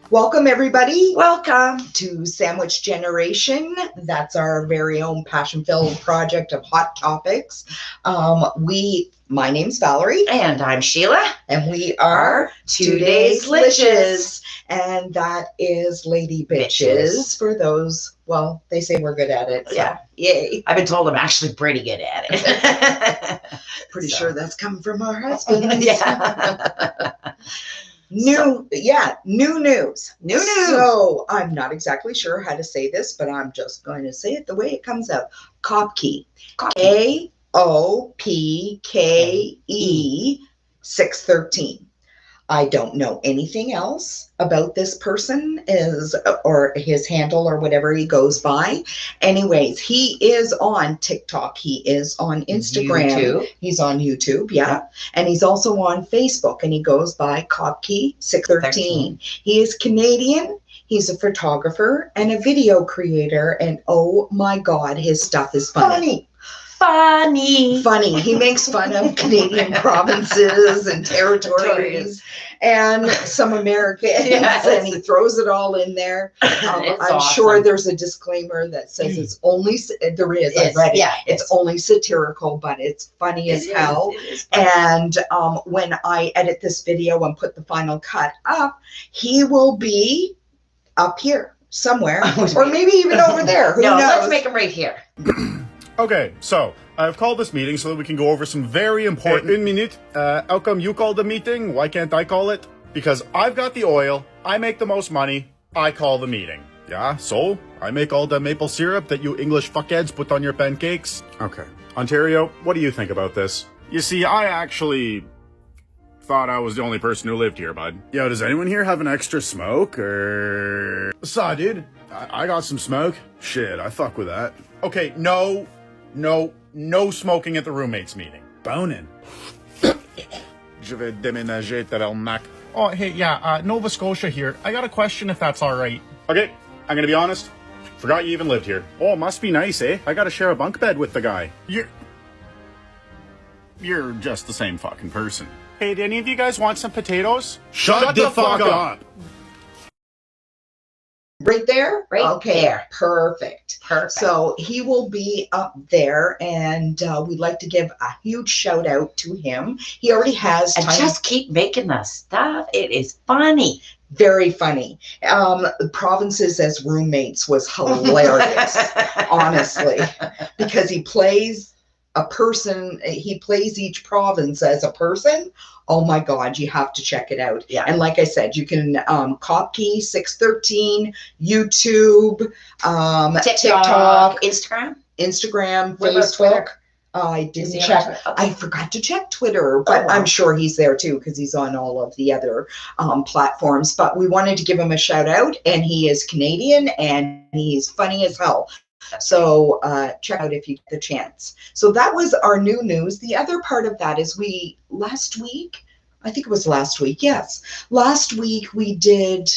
Welcome, everybody. Welcome to Sandwich Generation. That's our very own passion-filled project of hot topics. My name's Valerie. And I'm Sheila. And we are Today's Litches. And that is Lady Bitches for those, well, they say we're good at it. So yeah. Yay. I've been told I'm actually pretty good at it. Pretty sure that's coming from our husbands. Yeah. New news. New news. So I'm not exactly sure how to say this, but I'm just going to say it the way it comes out. Kopke. Kopke 613. I don't know anything else about this person or his handle or whatever he goes by. Anyways, he is on TikTok. He is on Instagram. YouTube. He's on YouTube, yeah. And he's also on Facebook, and he goes by Kopke 613. He is Canadian. He's a photographer and a video creator. And oh my God, his stuff is funny. Funny. He makes fun of Canadian provinces and territories and some Americans, and he throws it all in there. I'm awesome. Sure there's a disclaimer that says it's only, there is, I've read it. Yeah, it's only satirical, but it's funny as hell. And when I edit this video and put the final cut up, he will be up here somewhere, or maybe even over there. Who knows? Let's make him right here. Okay, so I've called this meeting so that we can go over some very important... Une minute. How come you called the meeting? Why can't I call it? Because I've got the oil, I make the most money, I call the meeting. Yeah, so I make all the maple syrup that you English fuckheads put on your pancakes. Okay. Ontario, what do you think about this? You see, I actually thought I was the only person who lived here, bud. Yo, does anyone here have an extra smoke, or... Saw, dude. I got some smoke. Shit, I fuck with that. Okay, no smoking at the roommates meeting. Bonin. Je vais déménager, tabarnak. Oh, hey, yeah, Nova Scotia here. I got a question if that's alright. Okay, I'm gonna be honest. Forgot you even lived here. Oh, must be nice, eh? I gotta share a bunk bed with the guy. You're just the same fucking person. Hey, do any of you guys want some potatoes? Shut the fuck up! Right there? Right there. Perfect. So he will be up there, and we'd like to give a huge shout out to him. He already has and just keep making the stuff. It is funny. Very funny. Provinces as roommates was hilarious, honestly, because he plays a person. He plays each province as a person. Oh my God, you have to check it out. Yeah. And like I said, you can Kopke 613, YouTube, TikTok, Instagram, Facebook. I didn't check. Okay. I forgot to check Twitter, but I'm sure he's there too, because he's on all of the other platforms. But we wanted to give him a shout out, and he is Canadian and he's funny as hell. So check out if you get the chance. So that was our new news. The other part of that is last week we did,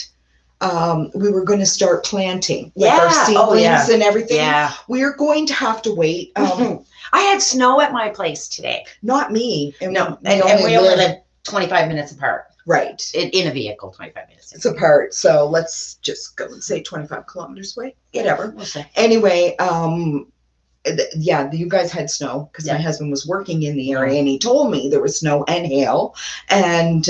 we were going to start planting with our seedlings and everything. Yeah. We're going to have to wait. I had snow at my place today. Not me. And we only live 25 minutes apart. Right. In a vehicle, 25 minutes. It's apart. So let's just go and say 25 kilometers away. Whatever. We'll say. Anyway, you guys had snow because my husband was working in the area, and he told me there was snow and hail, and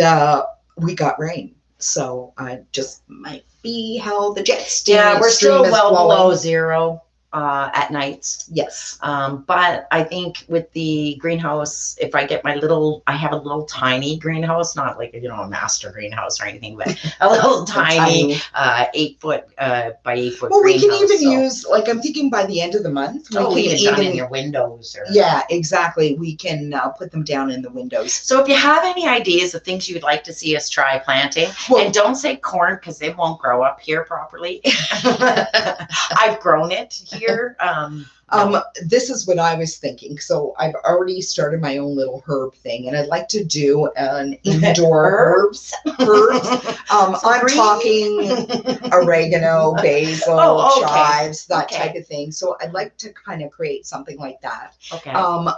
we got rain. So I just might be how the jet stream. Yeah, we're still well below zero at nights. Yes. But I think with the greenhouse, if I get I have a little tiny greenhouse, not like, a master greenhouse or anything, but a little tiny 8 foot by 8 foot. Well, we can even use, I'm thinking by the end of the month, we can even in your windows. Yeah, exactly. We can put them down in the windows. So if you have any ideas of things you would like to see us try planting, and don't say corn because it won't grow up here properly. I've grown it year. This is what I was thinking. So I've already started my own little herb thing, and I'd like to do an indoor herbs. I'm talking oregano, basil, chives, that type of thing. So I'd like to kind of create something like that. Okay.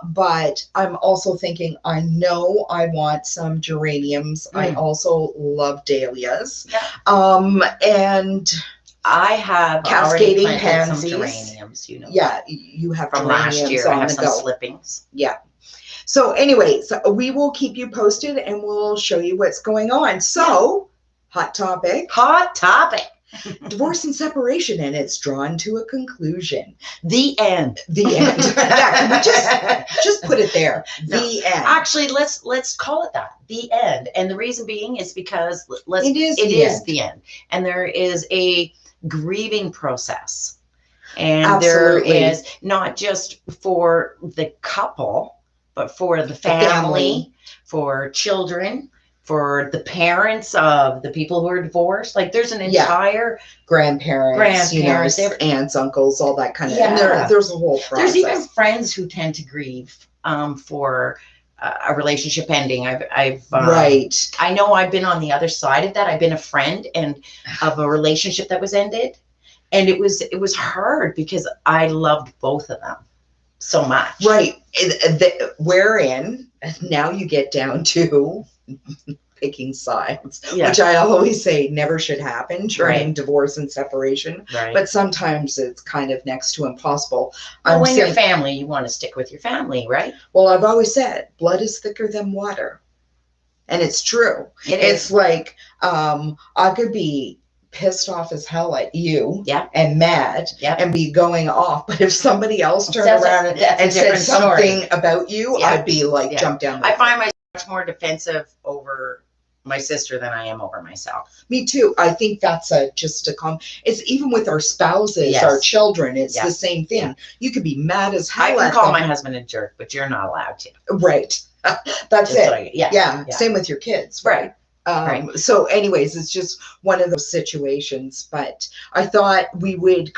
But I'm also thinking, I know I want some geraniums. I also love dahlias. And I have cascading already planted some pansies. Geraniums, you know. Yeah, you have from geraniums last year. on I have the some go. slippings. Yeah. So anyways, we will keep you posted and we'll show you what's going on. So, hot topic. Hot topic. Divorce and separation, and it's drawn to a conclusion. The end. The end. Yeah, can we just put it there? The end. Actually, let's call it that. The end. And the reason being is because it is the end. And there is a grieving process. And Absolutely. there is not just for the couple, but for the family, for children, for the parents of the people who are divorced. Like there's an entire grandparents, you know, aunts, uncles, all that kind of. Yeah. And there's a whole process. There's even friends who tend to grieve for a relationship ending. I've right. I know I've been on the other side of that. I've been a friend and of a relationship that was ended, and it was hard because I loved both of them so much. Right. Wherein now you get down to picking sides, which I always say never should happen during divorce and separation. Right. But sometimes it's kind of next to impossible. Well, when you're family, you want to stick with your family, right? Well, I've always said blood is thicker than water. And it's true. It's like I could be pissed off as hell at you and mad and be going off, but if somebody else turned around and said something about you, I'd be like jump down. I find myself much more defensive over my sister than I am over myself. Me too. I think that's it's even with our spouses, our children, it's the same thing. Yeah. You could be mad as hell. I can call my husband a jerk, but you're not allowed to. Right. That's it. Like, Same with your kids. Right. So anyways, it's just one of those situations, but I thought we would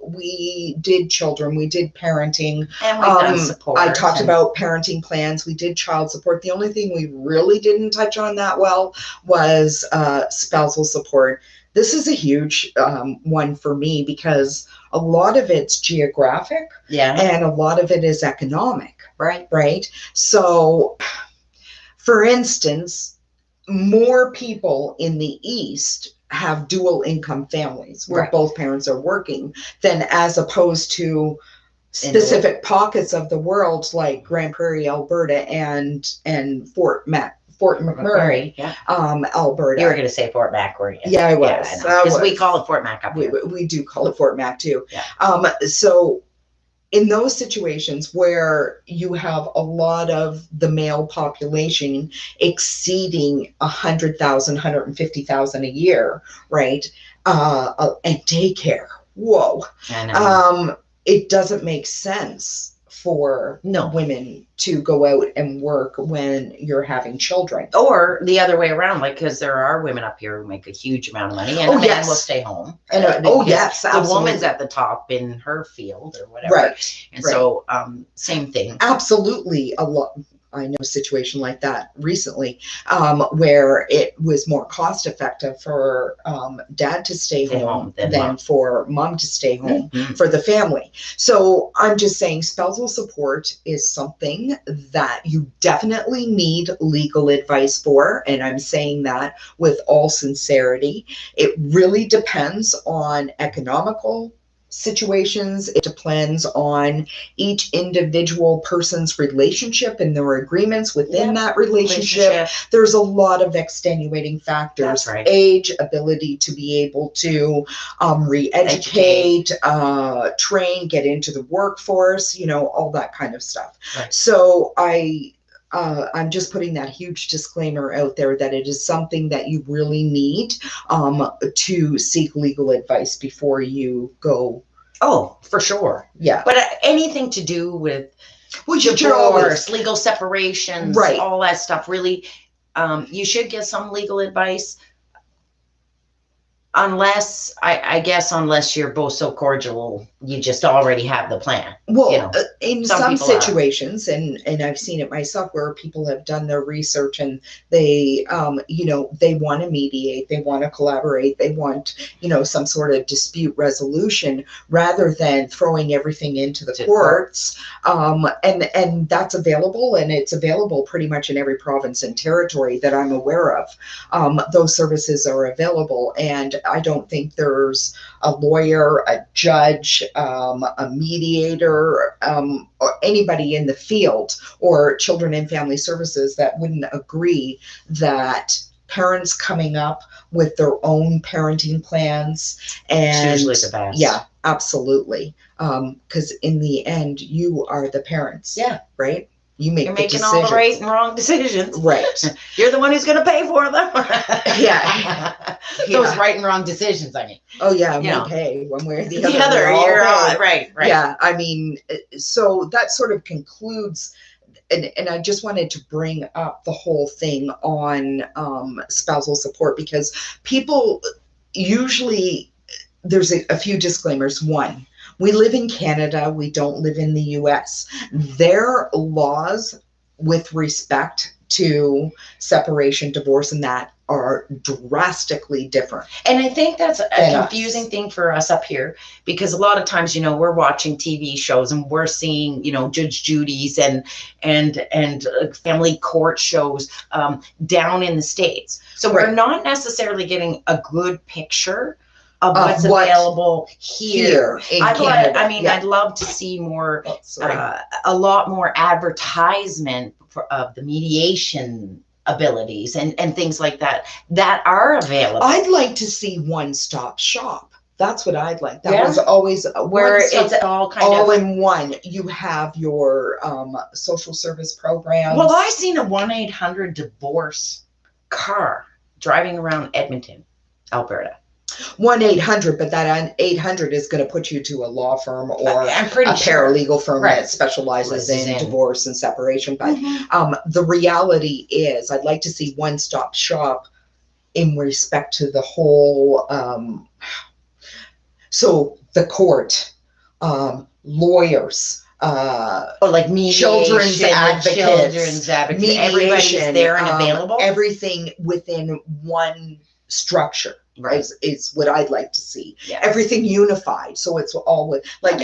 we did children, we did parenting, and we've done support. I talked about parenting plans. We did child support. The only thing we really didn't touch on that well was spousal support. This is a huge one for me because a lot of it's geographic and a lot of it is economic. Right. So for instance, more people in the East have dual income families where both parents are working than as opposed to specific pockets of the world like Grand Prairie, Alberta and Fort McMurray, Alberta. You were going to say Fort Mac, were you? Yeah, I was. Because we call it Fort Mac up here. We do call it Fort Mac too. Yeah. So in those situations where you have a lot of the male population exceeding 100,000, 150,000 a year, right? And daycare, whoa. I know. It doesn't make sense for women to go out and work when you're having children. Or the other way around, like, because there are women up here who make a huge amount of money and a man will stay home. And yes, absolutely. The woman's at the top in her field or whatever. Right. And so same thing. Absolutely. A lot. I know a situation like that recently where it was more cost effective for dad to stay home than for mom to stay home for the family. So I'm just saying spousal support is something that you definitely need legal advice for. And I'm saying that with all sincerity. It really depends on economical situations. It depends on each individual person's relationship and their agreements within that relationship. There's a lot of extenuating factors. That's right. Age, ability to be able to re-educate, train, get into the workforce, all that kind of stuff. Right. So I'm just putting that huge disclaimer out there that it is something that you really need to seek legal advice before you go. Oh, for sure. Yeah. But anything to do with divorce, legal separations, all that stuff, really, you should get some legal advice. Unless I guess unless you're both so cordial, you just already have the plan. Well, you know, in some some people are. situations, and I've seen it myself, where people have done their research and they, they want to mediate, they want to collaborate, they want, some sort of dispute resolution rather than throwing everything into the courts. And that's available, and it's available pretty much in every province and territory that I'm aware of. Those services are available, and I don't think there's a lawyer, a judge, a mediator, or anybody in the field, or children and family services, that wouldn't agree that parents coming up with their own parenting plans, and it's usually the best. Yeah, absolutely. Because in the end, you are the parents. Yeah. Right? You're making all the right and wrong decisions. Right. You're the one who's going to pay for them. Yeah. Those right and wrong decisions, I mean. Oh, yeah. We pay one way or the other. The other, you're right. Yeah. I mean, so that sort of concludes. And I just wanted to bring up the whole thing on spousal support, because people usually, there's a few disclaimers. One, we live in Canada. We don't live in the US. Their laws with respect to separation, divorce, and that are drastically different. And I think that's a confusing thing for us up here, because a lot of times, we're watching TV shows and we're seeing, Judge Judy's and family court shows down in the States. So we're not necessarily getting a good picture of what's available here in Canada. I'd love to see more, a lot more advertisement of the mediation abilities and things like that are available. I'd like to see one-stop shop. That's what I'd like. That was always where it's all kind all in one. You have your social service programs. Well, I seen a 1-800 divorce car driving around Edmonton, Alberta. 1-800, but that 800 is going to put you to a law firm or a paralegal firm that specializes in divorce and separation. But the reality is, I'd like to see one-stop shop in respect to the whole. So the court, lawyers, like mediation, children's advocates, mediation, everybody's there and available. Everything within one structure. Right. Is what I'd like to see. Yeah. Everything unified. So it's all with, like,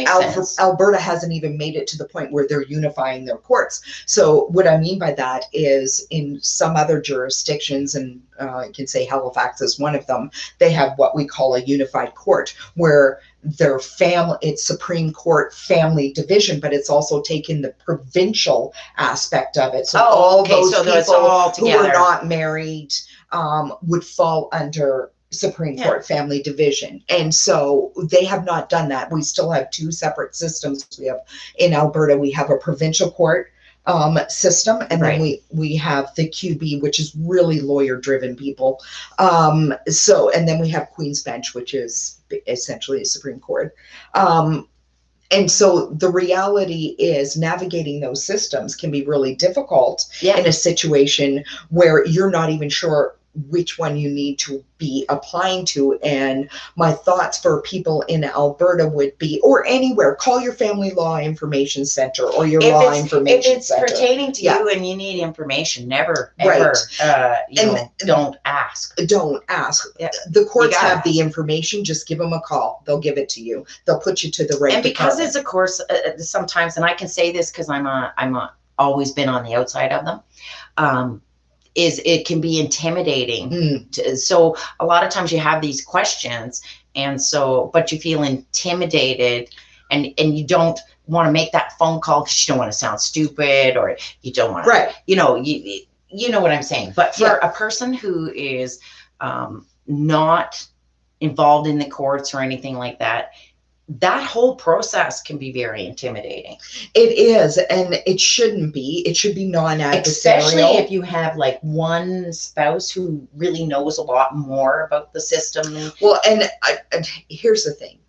Alberta hasn't even made it to the point where they're unifying their courts. So what I mean by that is, in some other jurisdictions, and I can say Halifax is one of them, they have what we call a unified court, where their family, it's Supreme Court family division, but it's also taken the provincial aspect of it. So all those people who are not married would fall under Supreme Court family division. And so they have not done that. We still have two separate systems. We have, in Alberta, we have a provincial court system, and then we have the QB, which is really lawyer driven people. And then we have Queen's Bench, which is essentially a Supreme Court. And so the reality is, navigating those systems can be really difficult in a situation where you're not even sure which one you need to be applying to. And my thoughts for people in Alberta would be, or anywhere, call your family law information center or your law information center. If it's pertaining to you and you need information, never, ever, don't ask. Don't ask. Yeah. The courts have the information. Just give them a call. They'll give it to you. They'll put you to the right department. And because it's a course, sometimes, and I can say this because I'm always been on the outside of them, is it can be intimidating. So a lot of times you have these questions, but you feel intimidated, and you don't want to make that phone call because you don't want to sound stupid, or you don't want to, you know what I'm saying. But for a person who is not involved in the courts or anything like that, that whole process can be very intimidating. It is, and it shouldn't be. It should be non-adversarial. Especially if you have like one spouse who really knows a lot more about the system. Well, and here's the thing.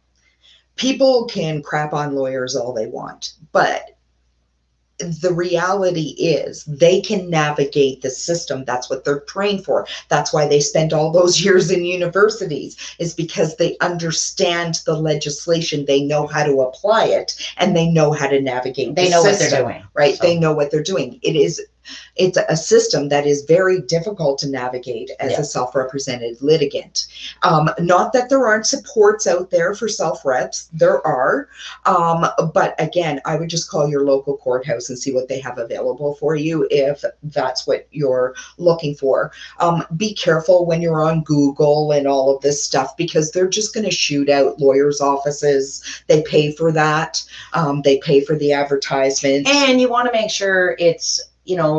People can crap on lawyers all they want, but the reality is they can navigate the system. That's what they're trained for. That's why they spent all those years in universities, is because they understand the legislation. They know how to apply it, and they know how to navigate They the know system, what they're doing. right? So. They know what they're doing. It's a system that is very difficult to navigate as a self-represented litigant. Not that there aren't supports out there for self-reps, there are. But again, I would just call your local courthouse and see what they have available for you if that's what you're looking for. Be careful when you're on Google and all of this stuff, because they're just going to shoot out lawyers' offices. They pay for that. They pay for the advertisement. And you want to make sure it's,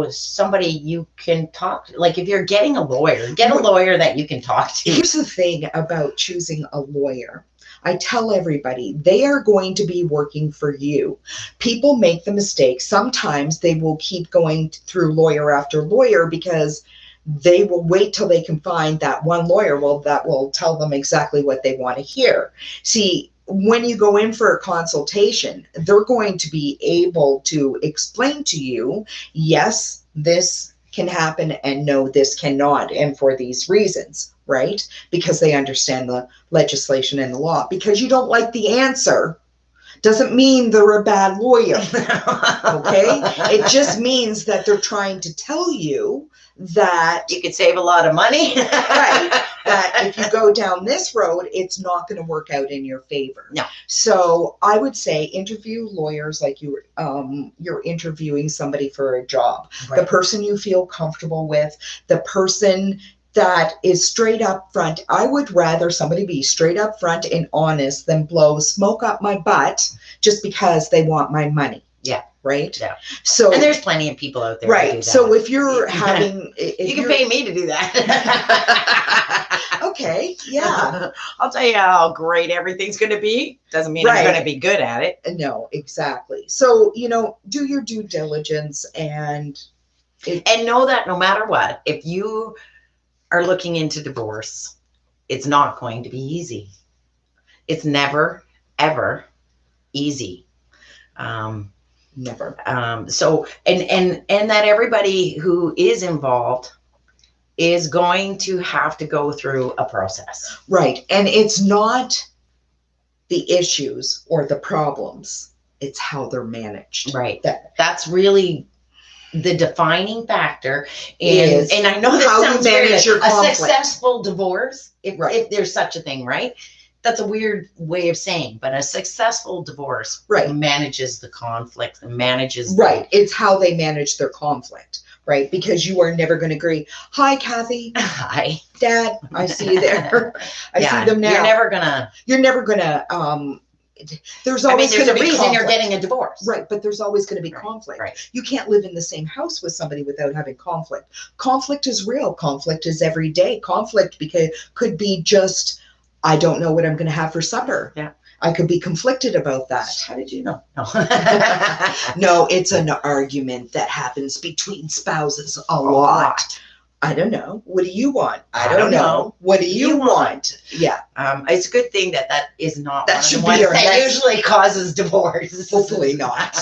somebody you can talk to. Like if you're getting a lawyer, get a lawyer that you can talk to. Here's the thing about choosing a lawyer. I tell everybody, they are going to be working for you. People make the mistake. Sometimes they will keep going through lawyer after lawyer because they will wait till they can find that one lawyer that will tell them exactly what they want to hear. See, when you go in for a consultation, they're going to be able to explain to you, yes, this can happen, and no, this cannot, and for these reasons, right? Because they understand the legislation and the law. Because you don't like the answer doesn't mean they're a bad lawyer, okay? It just means that they're trying to tell you that you could save a lot of money. Right. That if you go down this road, it's not going to work out in your favor. No. So I would say interview lawyers like you're interviewing somebody for a job. Right. The person you feel comfortable with, the person that is straight up front. I would rather somebody be straight up front and honest than blow smoke up my butt just because they want my money. Yeah. Right. Yeah. So, and there's plenty of people out there. Right. Who do that. So if you're having, you can pay me to do that. Okay. Yeah. I'll tell you how great everything's going to be. Doesn't mean I'm going to be good at it. No, exactly. So, do your due diligence and know that no matter what, if you are looking into divorce, it's not going to be easy. It's never, ever easy. Never. So, and that everybody who is involved is going to have to go through a process. Right. And it's not the issues or the problems. It's how they're managed. Right. That's really the defining factor. And I know that sounds weird. A successful divorce, if there's such a thing, right? That's a weird way of saying, but a successful divorce manages the conflict and manages. Right. It's how they manage their conflict, right? Because you are never going to agree. Hi, Kathy. Hi. Dad, I see you there. I see them now. You're never going to, there's always there's going to a be reason conflict. you're getting a divorce. Right, but there's always going to be conflict. Right. You can't live in the same house with somebody without having conflict. Conflict is real. Conflict is every day. Conflict could be just, I don't know what I'm going to have for supper. Yeah. I could be conflicted about that. How did you know? No. No, it's an argument that happens between spouses a lot. I don't know. What do you want? I don't know. What do you want? Yeah. It's a good thing that is not that one should of the be ones that usually causes divorce. Hopefully not.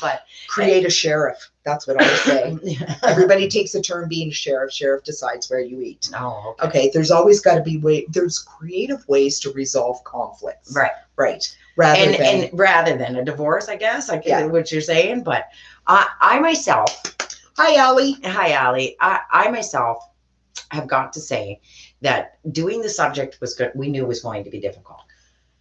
But create a sheriff. That's what I would say. Everybody takes a turn being a sheriff. Sheriff decides where you eat. Oh, okay. There's always got to be there's creative ways to resolve conflicts. Right. Right. Rather than a divorce, I guess. I get what you're saying, but I myself. Hi, Allie. Hi, Allie. I myself have got to say that doing the subject was good. We knew it was going to be difficult.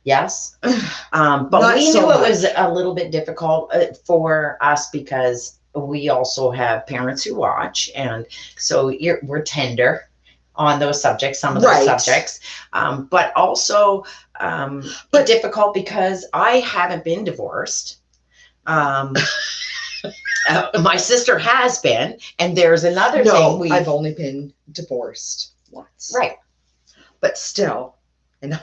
Yes. But we knew it was a little bit difficult for us because we also have parents who watch. And so we're tender on those subjects, some of those subjects, but also difficult because I haven't been divorced. My sister has been, and there's another thing. I've only been divorced once. Right. But still, and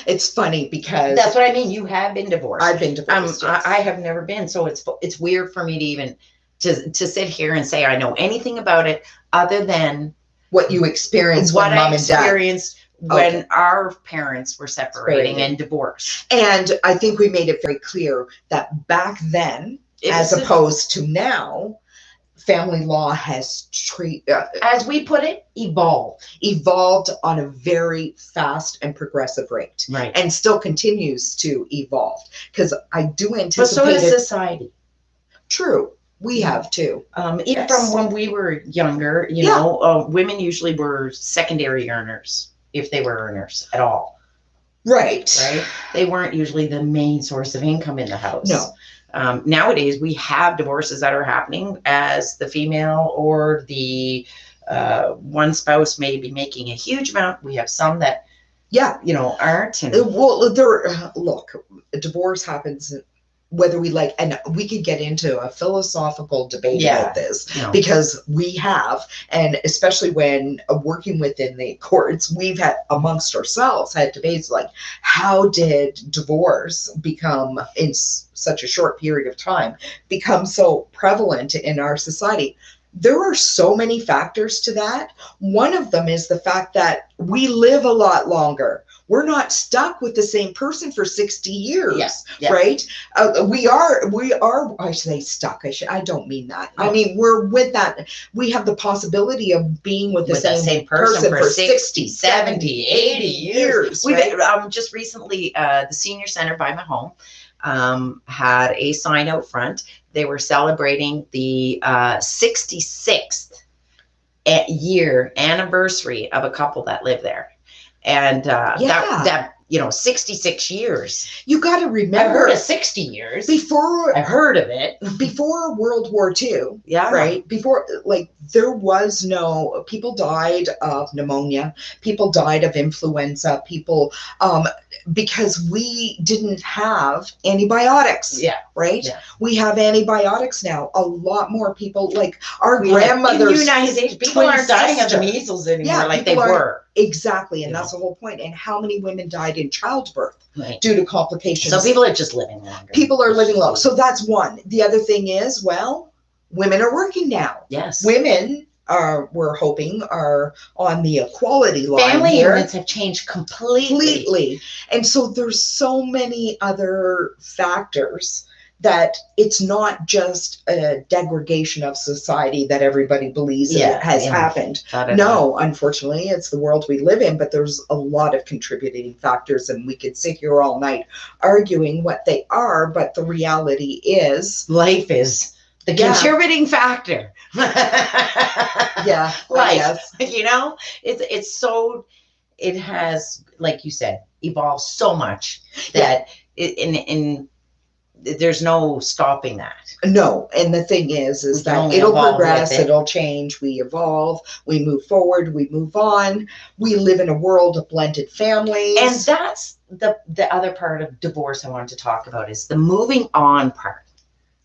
it's funny because that's what I mean. You have been divorced. I've been divorced. Yes. I have never been, so it's weird for me to even to sit here and say I know anything about it other than what you experienced when mom and dad experienced when our parents were separating and divorced. And I think we made it very clear that back then, as opposed to now, family law has as we put it, evolved on a very fast and progressive rate, right, and still continues to evolve, because I do anticipate. But so does society. True, we have too. Even from when we were younger, you know, women usually were secondary earners, if they were earners at all. Right. They weren't usually the main source of income in the house. No. Nowadays, we have divorces that are happening as the female or the one spouse may be making a huge amount. We have some that, you know, aren't. And well, look, divorce happens whether we like, and we could get into a philosophical debate about this, because we have, and especially when working within the courts, we've had amongst ourselves had debates like, how did divorce become in such a short period of time become so prevalent in our society? There are so many factors to that. One of them is the fact that we live a lot longer. We're not stuck with the same person for 60 years, right? We are, I say stuck. I don't mean that. No. I mean, we're with that. We have the possibility of being with the same person for 60, 70, 80 years. We've just recently, the senior center by my home had a sign out front. They were celebrating the 66th year anniversary of a couple that lived there. And that, you know, 66 years. You got to remember. I've heard of 60 years. Before. I've heard of it. Before World War II. Yeah. Right? Before, like, there was no, people died of pneumonia. People died of influenza. People, because we didn't have antibiotics. Yeah. Right? Yeah. We have antibiotics now. A lot more people, like our grandmothers. In the United States, people aren't dying of the measles anymore like they were. Exactly. And that's the whole point. And how many women died in childbirth due to complications? So people are just living longer. People are living long. So that's one. The other thing is, well, women are working now. Yes. Women are, we're hoping, are on the equality line. Family units have changed completely. And so there's so many other factors that it's not just a degradation of society that everybody believes has happened. No, unfortunately, it's the world we live in, but there's a lot of contributing factors, and we could sit here all night arguing what they are, but the reality is... life is the contributing factor. Life. You know, it's so, it has, like you said, evolved so much that there's no stopping that. No. And the thing is that it'll progress, it'll change, we evolve, we move forward, we move on. We live in a world of blended families. And that's the other part of divorce I wanted to talk about, is the moving on part.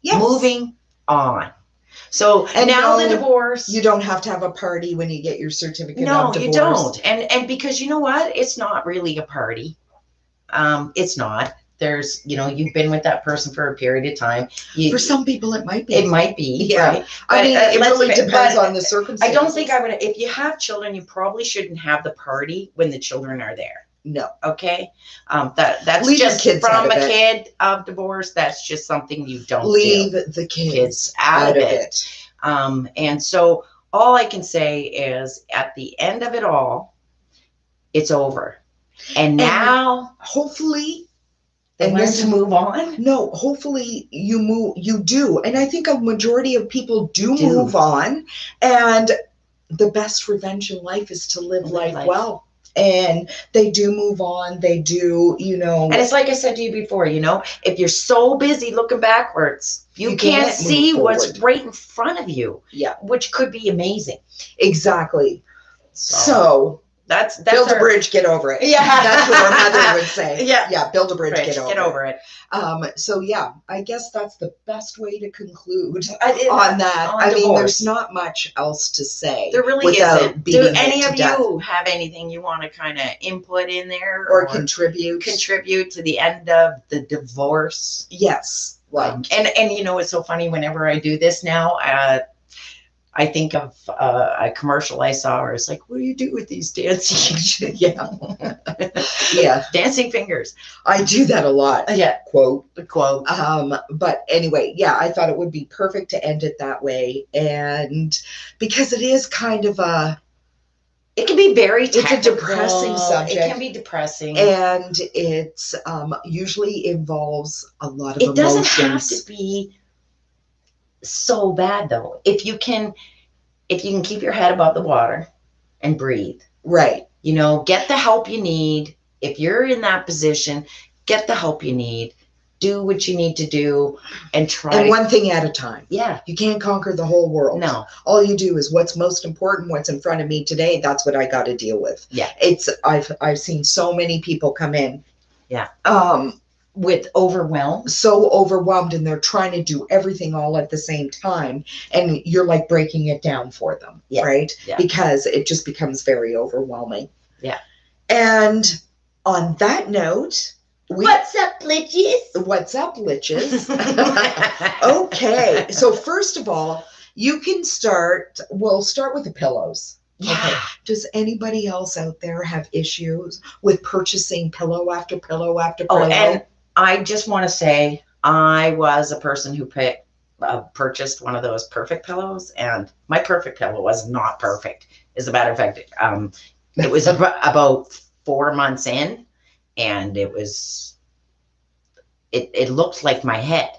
Yes. Moving on. So and now the divorce. You don't have to have a party when you get your certificate of divorce. No, you don't. And because you know what? It's not really a party. It's not. There's, you know, you've been with that person for a period of time. For some people, it might be. It might be. Yeah. Right? I mean, it really depends on the circumstances. I don't think I would. If you have children, you probably shouldn't have the party when the children are there. No. Okay. That's leave just from a kid of divorce. That's just something you don't leave the kids out of it. And so all I can say is, at the end of it all, it's over. And now, hopefully, and learn to move on. No, hopefully you do. And I think a majority of people do move on. And the best revenge in life is to live life well. And they do move on. They do, you know. And it's like I said to you before, you know, if you're so busy looking backwards, you can't see what's right in front of you. Yeah. Which could be amazing. Exactly. So that's build a bridge, get over it. Yeah. That's what our mother would say. Yeah. Yeah. Build a bridge, get over it. So yeah, I guess that's the best way to conclude on that. I mean, there's not much else to say. There really isn't. Do any of you have anything you want to kind of input in there or contribute to the end of the divorce? Yes. And you know, it's so funny whenever I do this now, I think of a commercial I saw where it's like, what do you do with these dancing? Yeah. Dancing fingers. I do that a lot. Yeah. Quote. Quote. But anyway, yeah, I thought it would be perfect to end it that way. And because it is kind of it can be very technical. It's a depressing subject. It can be depressing. And it's usually involves a lot of emotions. It doesn't have to be so bad though. If you can keep your head above the water and breathe. Right. You know, get the help you need. If you're in that position, get the help you need. Do what you need to do and try. And one thing at a time. Yeah. You can't conquer the whole world. No. All you do is what's most important, what's in front of me today. That's what I got to deal with. Yeah. I've seen so many people come in. Yeah. With overwhelm. So overwhelmed, and they're trying to do everything all at the same time. And you're like breaking it down for them. Yeah. Right? Yeah. Because it just becomes very overwhelming. Yeah. And on that note, what's up, Litches? What's up, Litches? Okay. So first of all, you can we'll start with the pillows. Yeah. Okay. Does anybody else out there have issues with purchasing pillow after pillow after pillow? Oh, and I just want to say I was a person who purchased one of those perfect pillows, and my perfect pillow was not perfect. As a matter of fact, it was about 4 months in, and it looked like my head.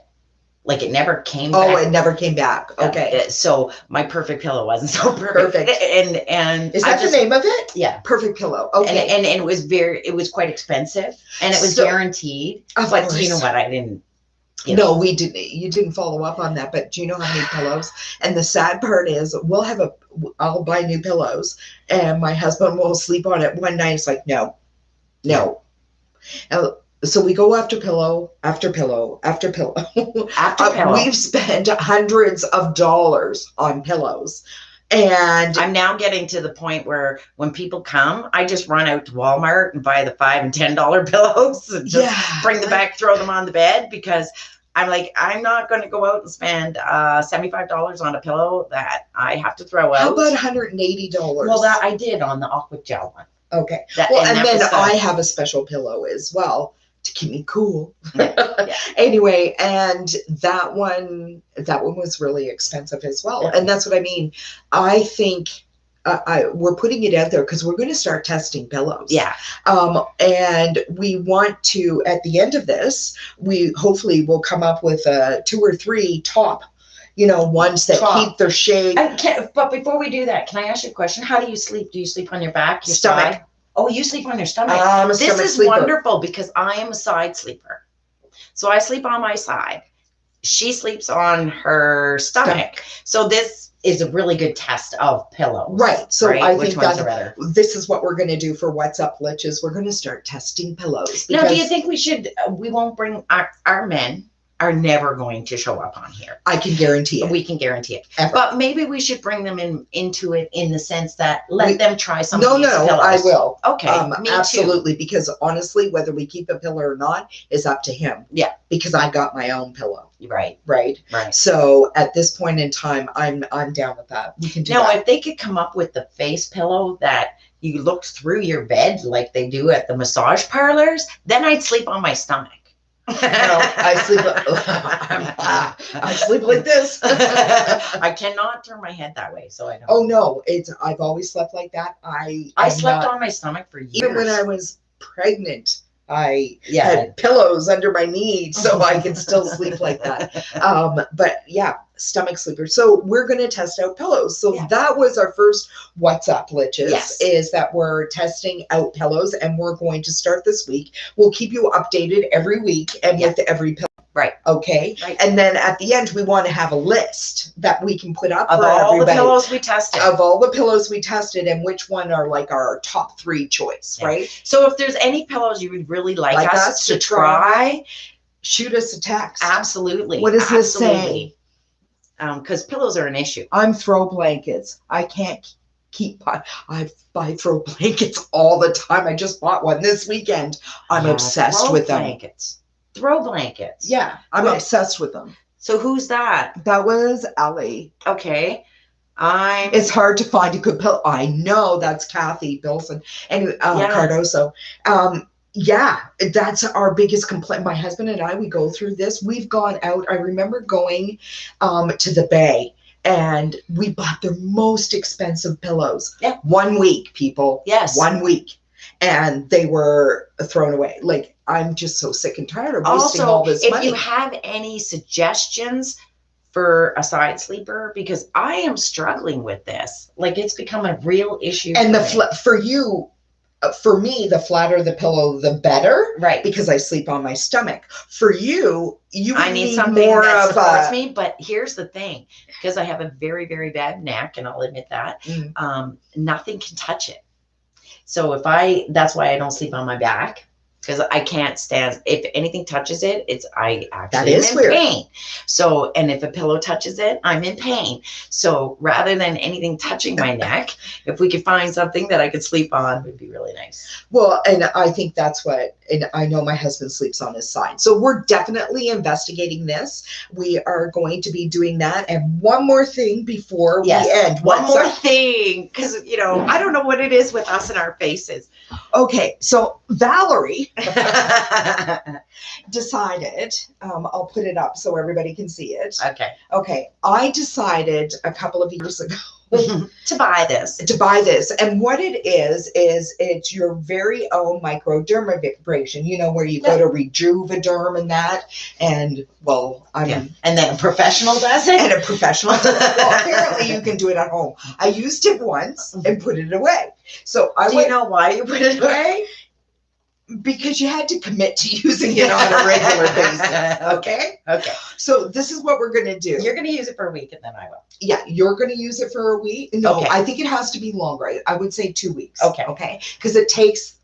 Like it never came back. Oh, it never came back. Okay. So my perfect pillow wasn't so perfect. And is that the name of it? Yeah. Perfect pillow. Okay. And it was quite expensive, and it was guaranteed. Of but course. You know what? I didn't. No, we didn't. You didn't follow up on that. But do you know how many pillows? And the sad part is, I'll buy new pillows, and my husband will sleep on it one night. It's like, no. So we go after pillow, after pillow, after pillow. After pillow. We've spent hundreds of dollars on pillows. And I'm now getting to the point where when people come, I just run out to Walmart and buy the $5 and $10 pillows and just bring them back, throw them on the bed, because I'm like, I'm not going to go out and spend $75 on a pillow that I have to throw out. How about $180? Well, that I did on the aqua gel one. Okay. And then I have a special pillow as well to keep me cool. Yeah. Anyway, and that one was really expensive as well. Yeah. And that's what I mean. I think we're putting it out there because we're going to start testing pillows. Yeah. And we want to, at the end of this, we hopefully will come up with 2 or 3 top, ones that keep their shade. But before we do that, can I ask you a question? How do you sleep? Do you sleep on your back, your stomach? Side? Oh, you sleep on your stomach. This is sleeper. Wonderful, because I am a side sleeper. So I sleep on my side. She sleeps on her stomach. So this is a really good test of pillows. Right. So I think that this is what we're going to do for What's Up Litches. We're going to start testing pillows. Now, do you think we won't bring our men are never going to show up on here. I can guarantee it. We can guarantee it. Ever. But maybe we should bring them into it in the sense that let them try some of these pillows. I will. Okay, me absolutely. too. Because honestly, whether we keep a pillow or not is up to him. Yeah. Because I got my own pillow. Right. Right. So at this point in time, I'm down with that. We can do that. Now, if they could come up with the face pillow that you looked through your bed like they do at the massage parlors, then I'd sleep on my stomach. No, I sleep like this. I cannot turn my head that way, so I don't. Oh no, I've always slept like that. I slept on my stomach for years. Even when I was pregnant, I had pillows under my knees so I could still sleep like that. But yeah, stomach sleeper. So we're going to test out pillows. So that was our first What's Up Litches, is that we're testing out pillows, and we're going to start this week. We'll keep you updated every week and with every pillow. Right. Okay. Right. And then at the end, we want to have a list that we can put up of for all everybody. The pillows we tested. Of all the pillows we tested, and which one are like our top 3 choice, right? So if there's any pillows you would really like us to try, shoot us a text. Absolutely. What does this say? Because pillows are an issue. I'm throw blankets. I can't keep. I buy throw blankets all the time. I just bought one this weekend. I'm obsessed with them. Throw blankets. Yeah, I'm obsessed with them. So who's that? That was Ellie. Okay. It's hard to find a good pillow. I know, that's Kathy Bilson. Anyway, Cardoso. Yeah, that's our biggest complaint. My husband and I, we go through this. We've gone out. I remember going to the Bay, and we bought their most expensive pillows. Yeah. 1 week, people. Yes. 1 week. And they were thrown away. Like, I'm just so sick and tired of wasting all this money. If you have any suggestions for a side sleeper, because I am struggling with this. Like, it's become a real issue. And for you, for me, the flatter the pillow, the better. Right. Because I sleep on my stomach. For you, I need something more that supports me. But here's the thing, because I have a very, very bad neck, and I'll admit that, nothing can touch it. So that's why I don't sleep on my back. Because I can't stand, if anything touches it, I actually am in pain. So, and if a pillow touches it, I'm in pain. So rather than anything touching my neck, if we could find something that I could sleep on, it would be really nice. Well, and I think and I know my husband sleeps on his side. So we're definitely investigating this. We are going to be doing that. And one more thing before we end. One more thing, because, I don't know what it is with us and our faces. Okay, so Valerie decided, I'll put it up so everybody can see it. Okay, I decided a couple of years ago to buy this. And what it is it's your very own microdermabrasion, where you go to Rejuvederm and that. And well, and then a professional does it? And a professional does it. Well, apparently you can do it at home. I used it once and put it away. So do you know why you put it away? Because you had to commit to using it on a regular basis. Okay. So this is what we're going to do. You're going to use it for a week, and then I will. Yeah, you're going to use it for a week. No, I think it has to be longer. I would say 2 weeks. Okay. Because it takes,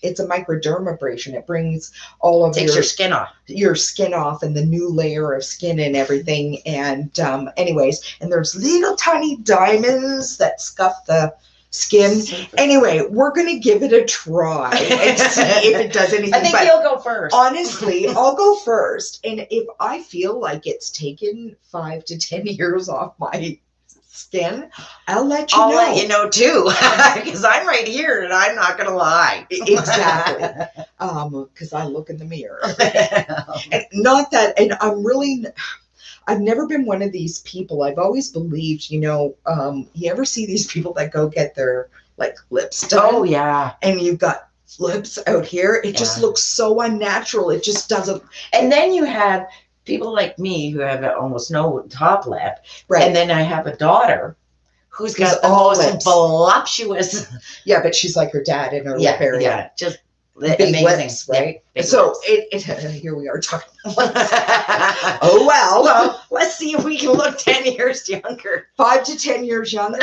it's a microdermabrasion. It brings all of your skin off. Your skin off and the new layer of skin and everything. And anyways, and there's little tiny diamonds that scuff the skin. Anyway, we're going to give it a try and see if it does anything. I think you'll go first. Honestly, I'll go first. And if I feel like it's taken 5 to 10 years off my skin, I'll let you know. I'll let you know too, because I'm right here and I'm not going to lie. Exactly. Because I look in the mirror. And not that, and I've never been one of these people. I've always believed, you ever see these people that go get their lips done? Oh yeah. And you've got lips out here. It just looks so unnatural. It just doesn't. And then you have people like me who have almost no top lip. Right. And then I have a daughter who's got the most voluptuous. Yeah, but she's like her dad in her lip area. Yeah, just big amazing, lips, right? Yeah, so here we are talking. Oh well, let's see if we can look 10 years younger. 5 to 10 years younger.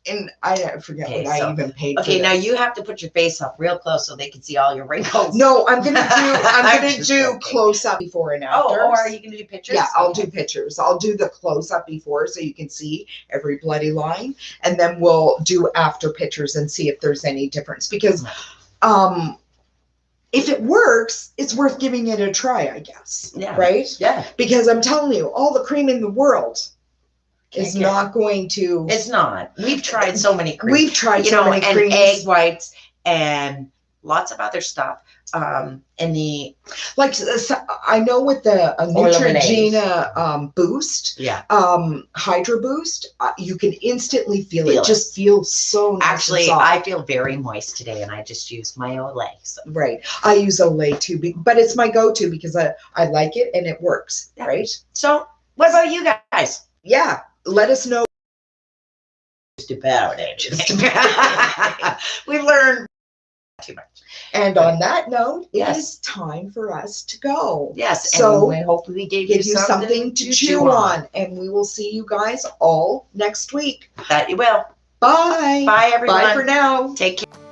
And I forget what I even paid. Okay, now you have to put your face up real close so they can see all your wrinkles. No, I'm gonna do close up before and after. Oh, or are you gonna do pictures? Yeah, I'll do pictures. I'll do the close up before so you can see every bloody line, and then we'll do after pictures and see if there's any difference. Because if it works, it's worth giving it a try, I guess. Yeah. Right? Yeah. Because I'm telling you, all the cream in the world is not going to. It's not. We've tried so many creams. We've tried so many creams. And egg whites and lots of other stuff. And I know with the Neutrogena Boost, Hydra Boost, you can instantly feel it. Just feels so nice. Actually, I feel very moist today, and I just use my Olay. So. Right. I use Olay too, but it's my go-to because I like it and it works. Yeah. Right. So, what about you guys? Yeah, let us know. Just about it. We've learned too much. And on that note, it is time for us to go. Yes. So and hopefully we gave you something to chew on. And we will see you guys all next week. That you will. Bye. Bye, everyone. Bye for now. Take care.